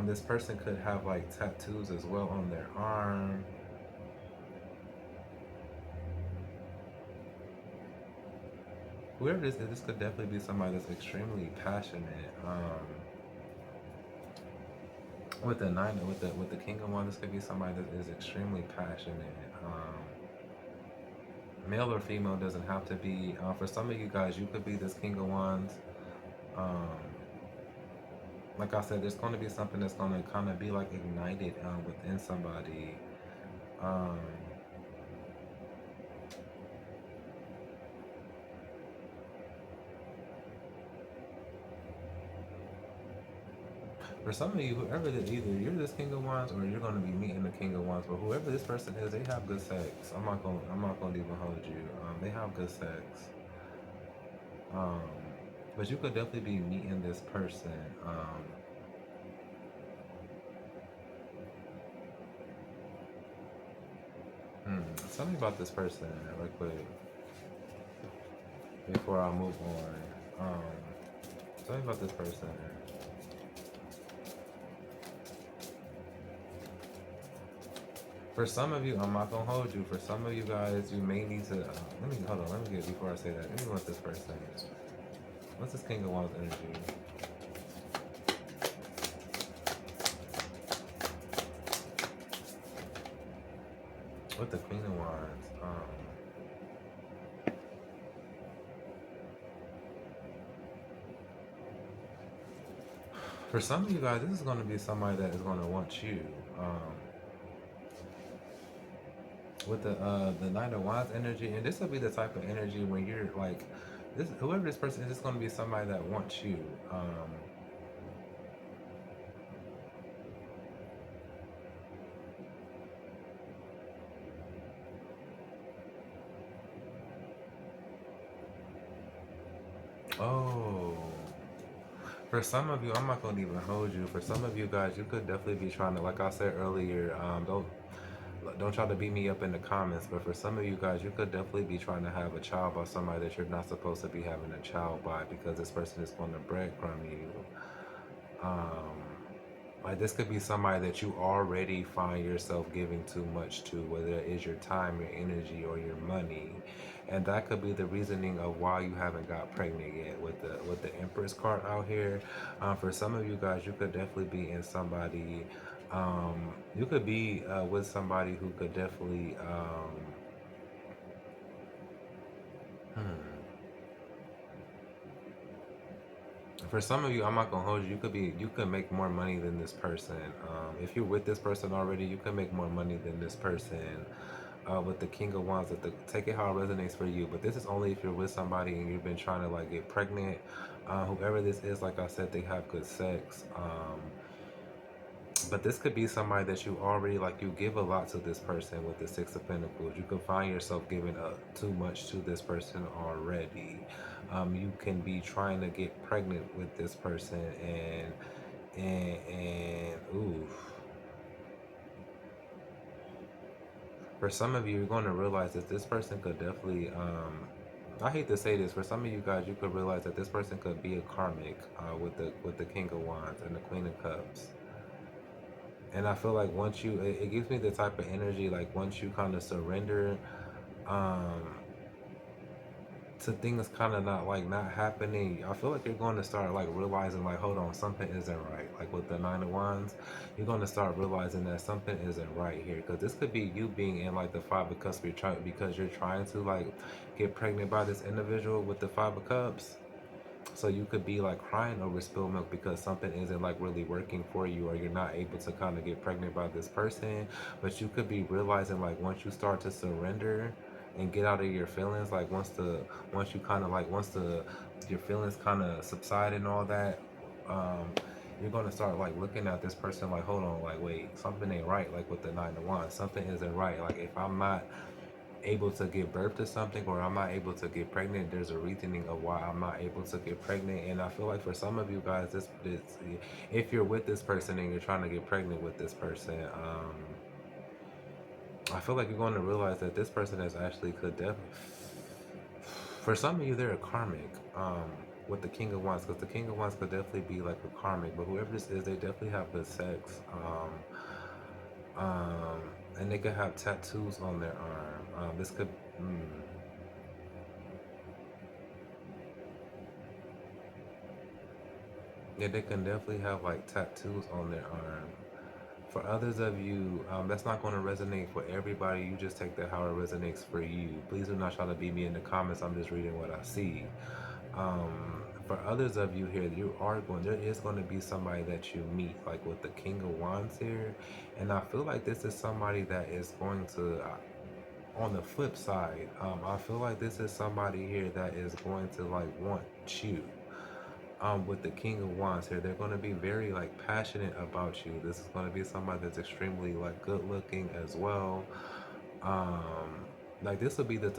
A: This person could have like tattoos as well on their arm. Whoever this is, this could definitely be somebody that's extremely passionate. With the nine, with the King of Wands, this could be somebody that is extremely passionate. Male or female doesn't have to be. For some of you guys, you could be this King of Wands. Um, like I said, there's going to be something that's going to kind of be like ignited within somebody. Um, For some of you, whoever that either you're this King of Wands or you're gonna be meeting the King of Wands, but whoever this person is, they have good sex. I'm not gonna even hold you. They have good sex. Um, but you could definitely be meeting this person. Tell me about this person real quick before I move on. Tell me about this person. For some of you, I'm not gonna hold you. For some of you guys, you may need to. Let me hold on. Let me get before I say that. Let me what this person is. What's this King of Wands energy? with the Queen of Wands. For some of you guys, this is going to be somebody that is going to want you. Um, with the Knight of Wands energy, and this will be the type of energy when you're like, this whoever this person is, it's going to be somebody that wants you. Oh, for some of you, I'm not gonna even hold you. For some of you guys, you could definitely be trying to, like I said earlier, don't try to beat me up in the comments. But for some of you guys, you could definitely be trying to have a child by somebody that you're not supposed to be having a child by, because this person is going to breadcrumb you. Um, like this could be somebody that you already find yourself giving too much to, whether it is your time, your energy, or your money, and that could be the reasoning of why you haven't got pregnant yet. With the Empress card out here, for some of you guys, you could definitely be in somebody. You could be with somebody who could definitely. Hmm. For some of you, I'm not gonna hold you. You could make more money than this person. If you're with this person already, you can make more money than this person. With the King of Wands, take it how it resonates for you. But this is only if you're with somebody and you've been trying to like get pregnant. Whoever this is, like I said, they have good sex. But this could be somebody that you already like. You give a lot to this person with the Six of Pentacles. You could find yourself giving up too much to this person already. You can be trying to get pregnant with this person, and oof. For some of you, you're going to realize that this person could definitely. I hate to say this. For some of you guys, you could realize that this person could be a karmic with the King of Wands and the Queen of Cups. And I feel like once it gives me the type of energy, like once you kind of surrender um, to things kind of not happening, I feel like you're going to start like realizing like, hold on, something isn't right. Like with the Nine of Wands, you're going to start realizing that something isn't right here. Because this could be you being in like the Five of Cups because you're trying to like get pregnant by this individual with the Five of Cups. So you could be like crying over spilled milk because something isn't like really working for you, or you're not able to kind of get pregnant by this person. But you could be realizing like once you start to surrender and get out of your feelings, like once you kind of like once the your feelings kind of subside and all that, um, you're gonna start like looking at this person like, hold on, like wait, something ain't right. Like with the Nine of Wands, something isn't right. Like if I'm not able to give birth to something, or I'm not able to get pregnant, there's a reasoning of why I'm not able to get pregnant. And I feel like for some of you guys, this if you're with this person and you're trying to get pregnant with this person, I feel like you're going to realize that this person is actually could definitely, for some of you, they're a karmic. With the King of Wands, because the King of Wands could definitely be like a karmic, but whoever this is, they definitely have good sex. Um, and they could have tattoos on their arm. This could, yeah, they can definitely have like tattoos on their arm. For others of you, that's not going to resonate for everybody. You just take that how it resonates for you. Please do not try to beat me in the comments. I'm just reading what I see. For others of you here, there is going to be somebody that you meet, like with the King of Wands here. And I feel like this is somebody that is going to, on the flip side, I feel like this is somebody here that is going to like want you. With the King of Wands here, they're going to be very like passionate about you. This is going to be somebody that's extremely like good looking as well. Um, like this will be the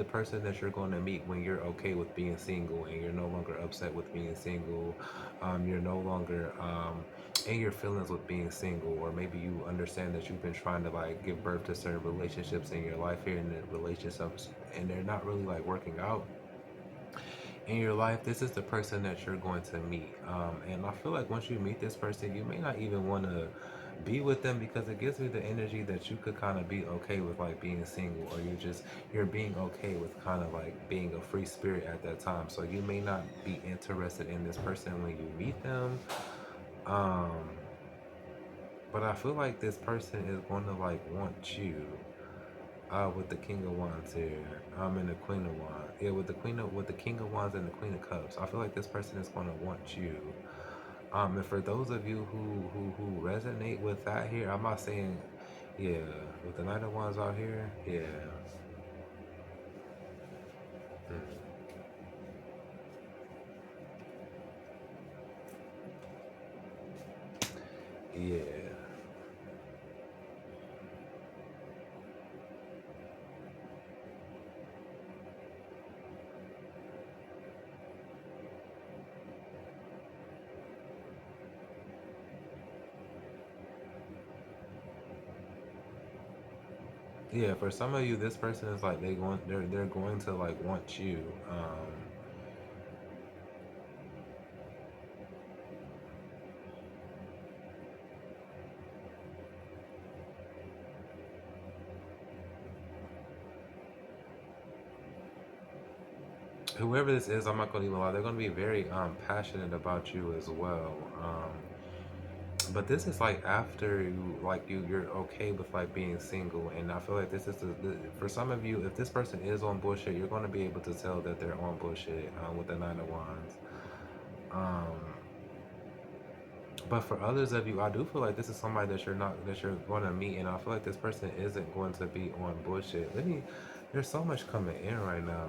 A: person that you're going to meet when you're okay with being single and you're no longer upset with being single. You're no longer in your feelings with being single, or maybe you understand that you've been trying to like give birth to certain relationships in your life here, and the relationships and they're not really like working out in your life. This is the person that you're going to meet. And I feel like once you meet this person, you may not even want to be with them, because it gives me the energy that you could kind of be okay with like being single, or you're being okay with kind of like being a free spirit at that time. So you may not be interested in this person when you meet them. Um, but I feel like this person is going to like want you. With the King of Wands here, and the Queen of Wands. Yeah, with the King of Wands and the Queen of Cups. I feel like this person is going to want you. And for those of you who resonate with that here, I'm not saying, yeah, with the Knight of Wands out here, yeah, yeah, yeah. For some of you, this person is like they're going to like want you. Whoever this is, I'm not gonna even lie. They're gonna be very passionate about you as well. But this is like after you're okay with like being single, and I feel like this is for some of you. If this person is on bullshit, you're gonna be able to tell that they're on bullshit with the Nine of Wands. Um, but for others of you, I do feel like this is somebody that you're going to meet, and I feel like this person isn't going to be on bullshit. There's so much coming in right now.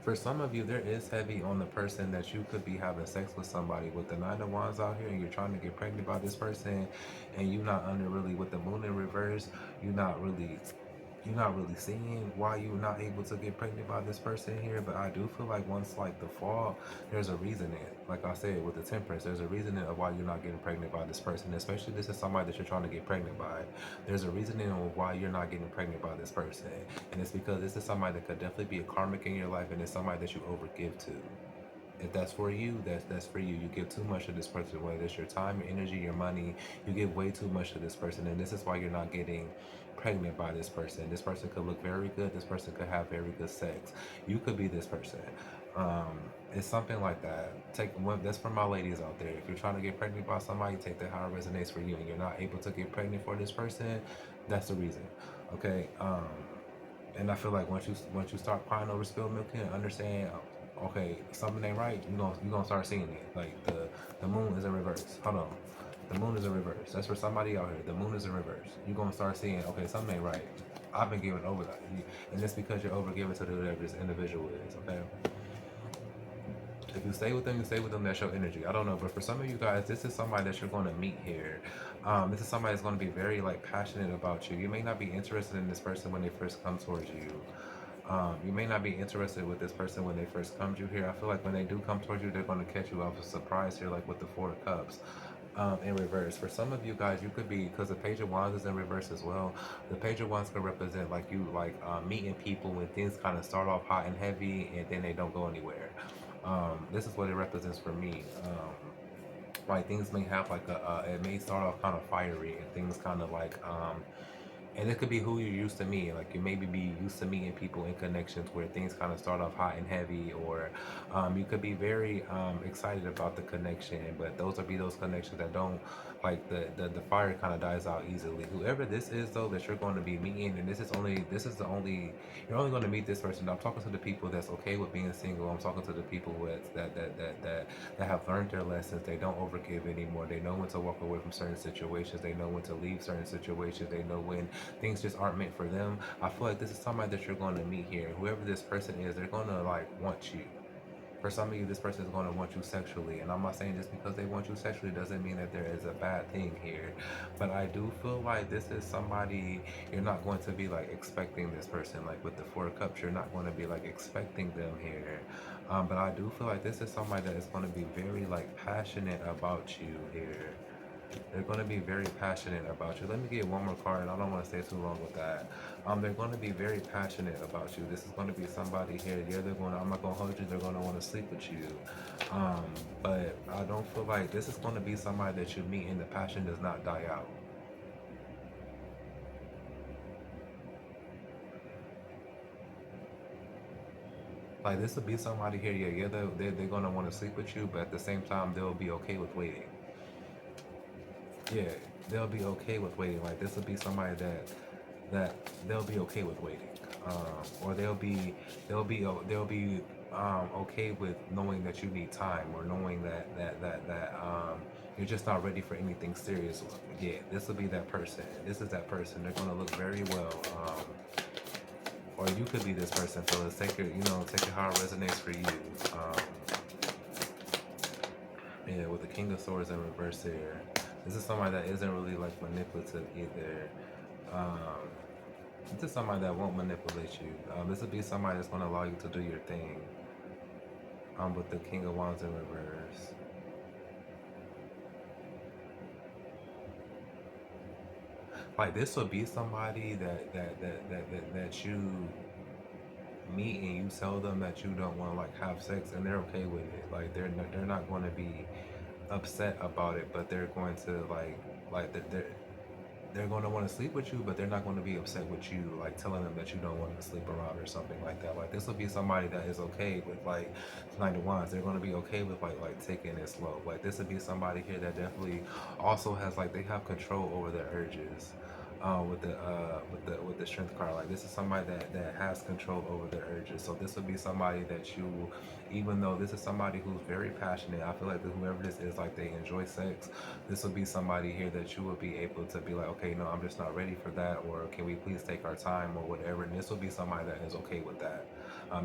A: For some of you, there is heavy on the person that you could be having sex with somebody with the Nine of Wands out here, and you're trying to get pregnant by this person, and you're not under really with the Moon in reverse. You're not really you're not really seeing why you're not able to get pregnant by this person here. But I do feel like once like the fall, there's a reasoning. Like I said with the Temperance, there's a reasoning of why you're not getting pregnant by this person, especially this is somebody that you're trying to get pregnant by. There's a reasoning of why you're not getting pregnant by this person, and it's because this is somebody that could definitely be a karmic in your life, and it's somebody that you overgive to. If that's for you, that's for you. You give too much to this person, whether it's your time, your energy, your money. You give way too much to this person, and this is why you're not getting pregnant by this person. This person could look very good. This person could have very good sex. You could be this person. Um, it's something like that. Take one. That's for my ladies out there. If you're trying to get pregnant by somebody, take that how it resonates for you, and you're not able to get pregnant for this person. That's the reason. Okay. And I feel like once you start crying over spilled milk and understand, okay, something ain't right, you gonna start seeing it. Like the moon is in reverse. Hold on, the moon is in reverse. That's for somebody out here. The moon is in reverse. You gonna start seeing, okay, something ain't right. I've been giving over that, and it's because you're over giving to whoever this individual is. Okay. If you stay with them, you stay with them. That's your energy. I don't know, but for some of you guys, this is somebody that you're going to meet here. This is somebody that's going to be very like passionate about you. You may not be interested in this person when they first come towards you. You may not be interested with this person when they first come to you here. I feel like when they do come towards you, they're going to catch you off a surprise here, like with the Four of Cups. In reverse. For some of you guys, you could be, because the Page of Wands is in reverse as well. The Page of Wands could represent like you like meeting people when things kind of start off hot and heavy and then they don't go anywhere. This is what it represents for me. Like things may have like it may start off kind of fiery and things kind of like and it could be who you're used to meeting. Like you maybe be used to meeting people in connections where things kind of start off hot and heavy, or you could be very excited about the connection, but those will be those connections that don't like the fire kind of dies out easily. Whoever this is though that you're going to be meeting, and this is the only you're only going to meet this person. I'm talking to the people that's okay with being single. I'm talking to the people that have learned their lessons. They don't overgive anymore. They know when to walk away from certain situations. They know when to leave certain situations. They know when things just aren't meant for them. I feel like this is somebody that you're going to meet here. Whoever this person is, they're going to like want you. For some of you, this person is going to want you sexually, and I'm not saying just because they want you sexually doesn't mean that there is a bad thing here. But I do feel like this is somebody you're not going to be like expecting this person. Like with the Four of Cups, you're not going to be like expecting them here. But I do feel like this is somebody that is going to be very like passionate about you here. They're going to be very passionate about you. Let me get one more card. I don't want to stay too long with that. They're going to be very passionate about you. This is going to be somebody here. Yeah, they're going to, I'm not going to hold you. They're going to want to sleep with you. But I don't feel like this is going to be somebody that you meet and the passion does not die out. Like this will be somebody here. Yeah, they're going to want to sleep with you, but at the same time, they'll be okay with waiting. Yeah, they'll be okay with waiting. Like this will be somebody that that they'll be okay with waiting, or they'll be okay with knowing that you need time, or knowing that you're just not ready for anything serious. Yeah, this will be that person. This is that person. They're gonna look very well. Or you could be this person, fellas. Take it how it resonates for you. Yeah, with the King of Swords in reverse here. This is somebody that isn't really like manipulative either. Um, this is somebody that won't manipulate you. This would be somebody that's going to allow you to do your thing. With the King of Wands in reverse. Like this would be somebody that you meet and you tell them that you don't want to like have sex, and they're okay with it. Like they're not going to be upset about it, but they're going to they're going to want to sleep with you, but they're not going to be upset with you, like telling them that you don't want to sleep around or something like that. Like this will be somebody that is okay with like Nine of Wands. They're going to be okay with like taking it slow. Like this would be somebody here that definitely also has like they have control over their urges. With the strength card, like this is somebody that has control over their urges. So this would be somebody that you, even though this is somebody who's very passionate, I feel like that whoever this is, like they enjoy sex. This would be somebody here that you would be able to be like, okay, no, I'm just not ready for that, or can we please take our time, or whatever. And this would be somebody that is okay with that.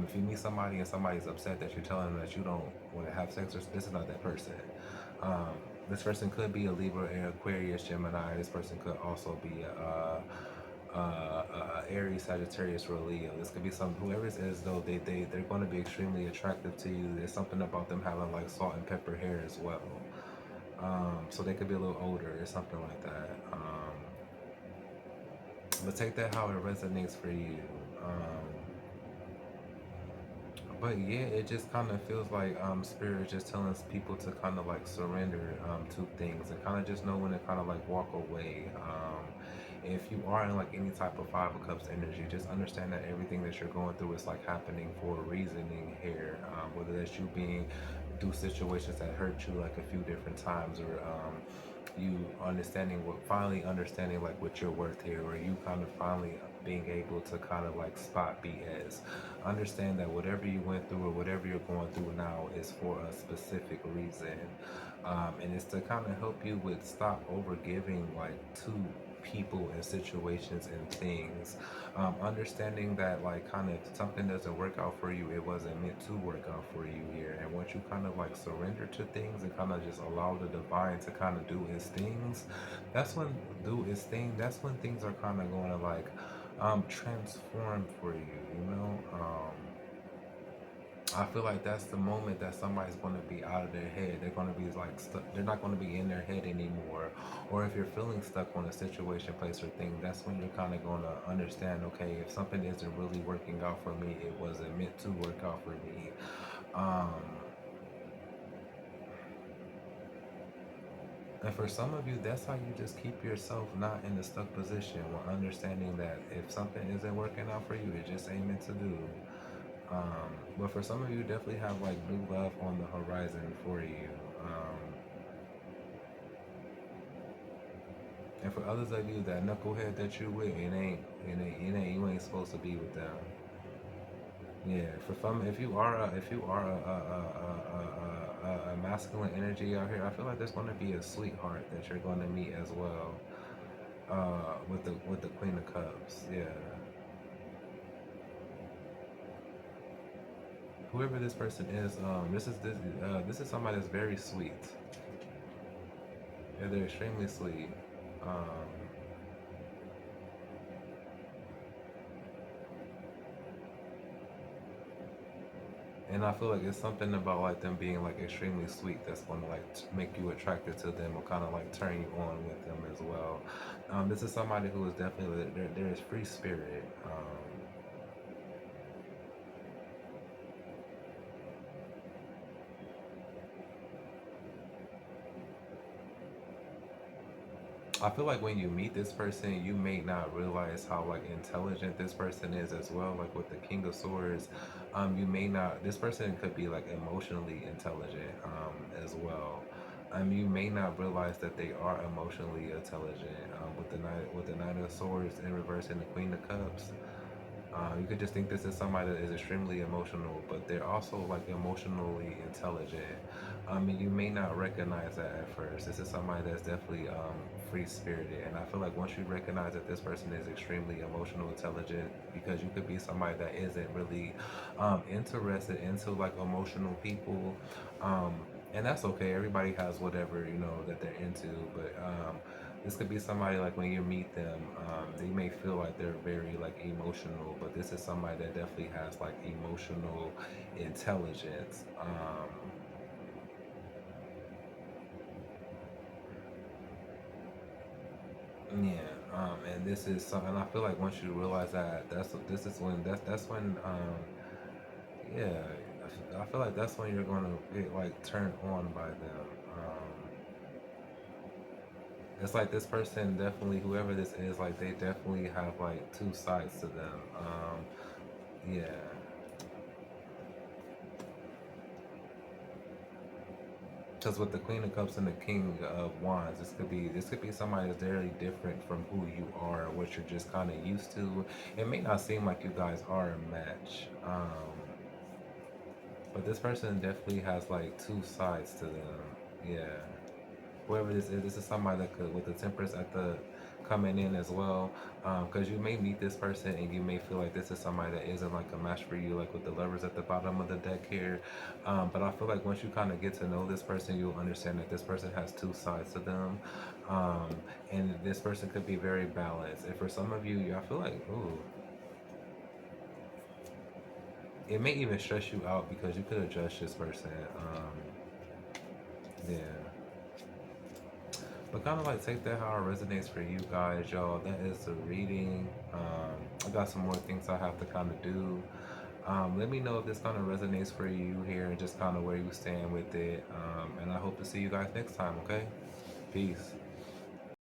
A: If you meet somebody and somebody's upset that you're telling them that you don't want to have sex, or this is not that person. Um, this person could be a Libra, an Aquarius, Gemini. This person could also be Aries, Sagittarius, or Leo. This could be some whoever it is though. They're going to be extremely attractive to you. There's something about them having like salt and pepper hair as well. So they could be a little older or something like that. But take that how it resonates for you. But yeah, it just kind of feels like spirit is just telling people to kind of like surrender to things, and kind of just know when to kind of like walk away. If you are in like any type of Five of Cups energy, just understand that everything that you're going through is like happening for a reasoning here. Whether that's you being through situations that hurt you like a few different times, or you finally understanding like what you're worth here, or you kind of finally being able to kind of like spot BS. Understand that whatever you went through or whatever you're going through now is for a specific reason. And it's to kind of help you with stop over giving like to people and situations and things. Understanding that like kind of something doesn't work out for you, it wasn't meant to work out for you here. And once you kind of like surrender to things and kind of just allow the divine to kind of do his things, that's when things are kind of going to like transform for you, you know. I feel like that's the moment that somebody's going to be out of their head. They're going to be like stuck. They're not going to be in their head anymore. Or if you're feeling stuck on a situation, place, or thing, that's when you're kind of going to understand, okay, if something isn't really working out for me, it wasn't meant to work out for me. Um, and for some of you, that's how you just keep yourself not in a stuck position, while understanding that if something isn't working out for you, it just ain't meant to do. But for some of you, definitely have like new love on the horizon for you. And for others of you, that knucklehead that you with, you ain't supposed to be with them. Yeah, if you are a masculine energy out here, I feel like there's going to be a sweetheart that you're going to meet as well. With the Queen of Cups, yeah. Whoever this person is, this is somebody that's very sweet. Yeah, they're extremely sweet. Um, and I feel like it's something about like them being like extremely sweet that's going to like make you attracted to them, or kind of like turn you on with them as well. This is somebody who is definitely there is free spirit. I feel like when you meet this person, you may not realize how like intelligent this person is as well. Like with the King of Swords, you may not. This person could be like emotionally intelligent as well. You may not realize that they are emotionally intelligent. With the Knight of Swords in reverse and the Queen of Cups, you could just think this is somebody that is extremely emotional, but they're also like emotionally intelligent. You may not recognize that at first. This is somebody that's definitely free spirited, and I feel like once you recognize that this person is extremely emotional intelligent, because you could be somebody that isn't really interested into like emotional people. Um, and that's okay. Everybody has whatever that they're into, but this could be somebody like when you meet them, they may feel like they're very like emotional, but this is somebody that definitely has like emotional intelligence. Yeah, and this is something I feel like once you realize that, this is when that's when yeah, I feel like that's when you're gonna get like turned on by them. It's like this person definitely, whoever this is, like they definitely have like two sides to them. Yeah, because with the Queen of Cups and the King of Wands, this could be somebody that's very different from who you are, what you're just kind of used to. It may not seem like you guys are a match, but this person definitely has like two sides to them. Yeah. Whoever this is somebody that could with the temperance at the coming in as well, because you may meet this person and you may feel like this is somebody that isn't like a match for you, like with the lovers at the bottom of the deck here. But I feel like once you kind of get to know this person, you'll understand that this person has two sides to them, um, and this person could be very balanced. And for some of you, I feel like, ooh, it may even stress you out because you could adjust this person. Yeah. But kind of like take that how it resonates for you guys, y'all. That is the reading. I got some more things I have to kind of do. Let me know if this kind of resonates for you here and just kind of where you stand with it. And I hope to see you guys next time, okay? Peace.